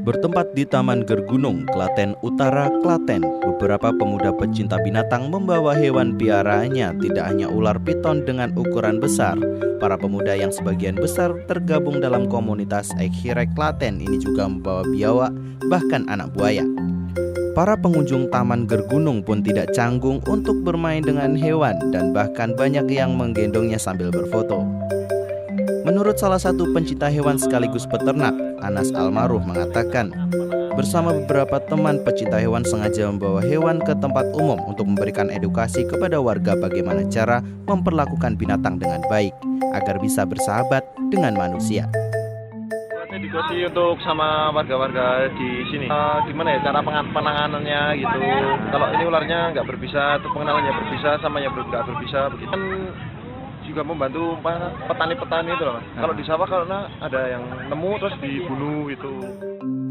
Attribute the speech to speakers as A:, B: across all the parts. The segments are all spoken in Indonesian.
A: Bertempat di Taman Gergunung, Klaten Utara, Klaten, beberapa pemuda pecinta binatang membawa hewan piaraannya, tidak hanya ular piton dengan ukuran besar. Para pemuda yang sebagian besar tergabung dalam komunitas Ekhirek Klaten ini juga membawa biawak, bahkan anak buaya. Para pengunjung Taman Gergunung pun tidak canggung untuk bermain dengan hewan dan bahkan banyak yang menggendongnya sambil berfoto. Menurut salah satu pencinta hewan sekaligus peternak, Anas Almaruh mengatakan, bersama beberapa teman pecinta hewan sengaja membawa hewan ke tempat umum untuk memberikan edukasi kepada warga bagaimana cara memperlakukan binatang dengan baik, agar bisa bersahabat dengan manusia.
B: Edukasi untuk sama warga-warga di sini. Gimana ya cara penanganannya gitu. Kalau ini ularnya nggak berbisa, atau pengenalannya berbisa, sama yang nggak berbisa, begitu kan juga membantu petani-petani itu loh. Kalau di sawah kalau ada yang nemu terus dibunuh itu.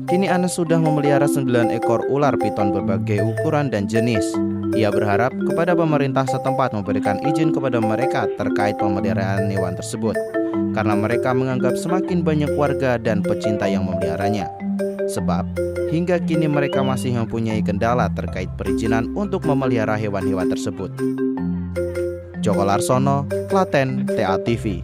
A: Kini Anas sudah memelihara 9 ekor ular piton berbagai ukuran dan jenis. Ia berharap kepada pemerintah setempat memberikan izin kepada mereka terkait pemeliharaan hewan tersebut, karena mereka menganggap semakin banyak warga dan pecinta yang memeliharanya. Sebab hingga kini mereka masih mempunyai kendala terkait perizinan untuk memelihara hewan-hewan tersebut. Joko Larsono, Klaten, TA TV.